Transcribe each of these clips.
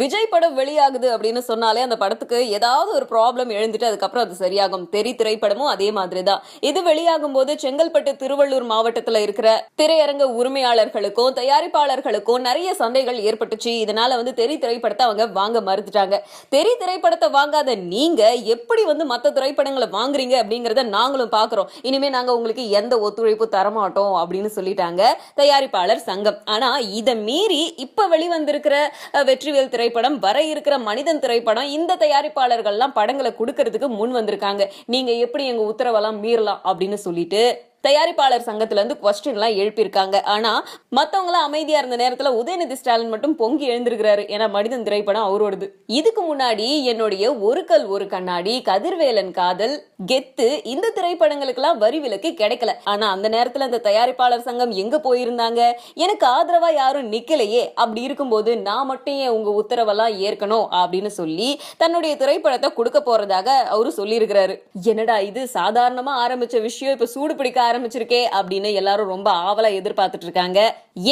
விஜய் படம் வெளியாகுது அப்படின்னு சொன்னாலே அந்த படத்துக்கு ஏதாவது ஒரு ப்ராப்ளம் எழுந்துட்டு அதுக்கப்புறம் அது சரியாகும். தெரி திரைப்படமும் அதே மாதிரிதான். இது வெளியாகும் போது செங்கல்பட்டு திருவள்ளூர் மாவட்டத்துல இருக்கிற திரையரங்க உரிமையாளர்களுக்கும் தயாரிப்பாளர்களுக்கும் நிறைய சண்டைகள் ஏற்பட்டுச்சு. இதனால தெரி திரைப்படத்தை அவங்க வாங்க மறுத்துட்டாங்க. தெரி திரைப்படத்தை வாங்காத நீங்க எப்படி மத்த திரைப்படங்களை வாங்குறீங்க அப்படிங்கறத நாங்களும் பாக்குறோம். இனிமே நாங்க உங்களுக்கு எந்த ஒத்துழைப்பு தரமாட்டோம் அப்படின்னு சொல்லிட்டாங்க தயாரிப்பாளர் சங்கம். ஆனா இதை மீறி இப்ப வெளிவந்திருக்கிற வெற்றிவேல் திரைப்படம், வர இருக்கிற மனிதன் திரைப்படம், இந்த தயாரிப்பாளர்கள்லாம் படங்களை கொடுக்கறதுக்கு முன் வந்திருக்காங்க. நீங்க எப்படி எங்க உத்தரவெல்லாம் மீறலாம் அப்படின்னு சொல்லிட்டு தயாரிப்பாளர் சங்கத்துல இருந்து கொஸ்டின் எல்லாம் எழுப்பியிருக்காங்க. ஆனா மத்தவங்க எல்லாம் அமைதியா இருந்த நேரத்துல உதயநிதி ஸ்டாலின் மட்டும் பொங்கி எழுந்திருக்கிறாரு. ஏன்னா மனிதன் திரைப்படம் அவரோடது. இதுக்கு முன்னாடி என்னுடைய ஒரு கல் ஒரு கண்ணாடி, கதிர்வேலன் காதல், கெத்து இந்த திரைப்படங்களுக்கு எல்லாம் வரி விலக்கு கிடைக்கல. ஆனா அந்த நேரத்துல அந்த தயாரிப்பாளர் சங்கம் எங்க போயிருந்தாங்க? எனக்கு ஆதரவா யாரும் நிக்கலையே, அப்படி இருக்கும்போது நான் மட்டும் ஏன் உங்க உத்தரவெல்லாம் ஏற்கணும் அப்படின்னு சொல்லி தன்னுடைய திரைப்படத்தை கொடுக்க போறதாக அவரு சொல்லி இருக்கிறாரு. என்னடா இது சாதாரணமா ஆரம்பிச்ச விஷயம் இப்ப சூடு பிடிக்க ஆரம்பிச்சிருக்கே அப்படின்னு எல்லாரும் ரொம்ப ஆவலா எதிர்பார்த்துட்டு இருக்காங்க.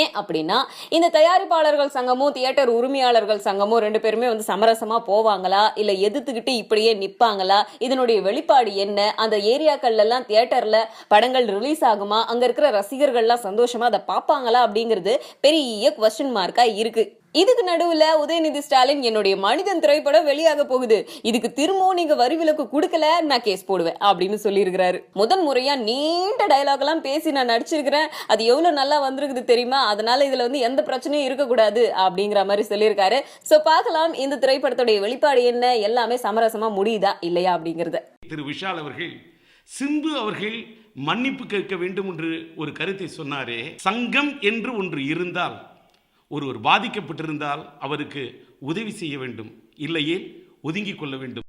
ஏன் அப்படின்னா இந்த தயாரிப்பாளர்கள் சங்கமும் தியேட்டர் உரிமையாளர்கள் சங்கமும் ரெண்டு பேருமே சமரசமா போவாங்களா, இல்ல எதிர்த்துக்கிட்டு இப்படியே நிப்பாங்களா, இதனுடைய வெளிப்பாடு என்ன, அந்த ஏரியாக்கள்ல எல்லாம் தியேட்டர்ல படங்கள் ரிலீஸ் ஆகுமா, அங்க இருக்கிற ரசிகர்கள் எல்லாம் சந்தோஷமா அதை பார்ப்பாங்களா அப்படிங்கிறது பெரிய குவெஸ்டின் மார்க்கா இருக்கு. இதுக்கு நடுவுல உதயநிதி ஸ்டாலின் என்னுடைய மனிதன் திரைப்படம் வெளியாக போகுது, இதுக்கு திரும்பவும் நீங்க வரி விலக்கு கொடுக்கல நான் கேஸ் போடுவேன் அப்படின்னு சொல்லி இருக்கிறாரு. முதன் முறையா நீண்ட டயலாக் எல்லாம் பேசி நான் நடிச்சிருக்கிறேன், அது எவ்வளவு நல்லா வந்திருக்குது தெரியுமா, அதனால இதுல எந்த பிரச்சனையும் இருக்கக்கூடாது அப்படிங்கிற மாதிரி சொல்லியிருக்காரு. சோ பார்க்கலாம் இந்த திரைப்படத்துடைய வெளிப்பாடு என்ன, எல்லாமே சமரசமா முடியுதா இல்லையா அப்படிங்கறத. திரு விஷால் அவர்கள் சிம்பு அவர்கள் மன்னிப்பு கேட்க வேண்டும் என்று ஒரு கருத்தை சொன்னாரே. சங்கம் என்று ஒன்று இருந்தால், ஒருவர் பாதிக்கப்பட்டிருந்தால் அவருக்கு உதவி செய்ய வேண்டும், இல்லையே ஒதுங்கிக் கொள்ள வேண்டும்.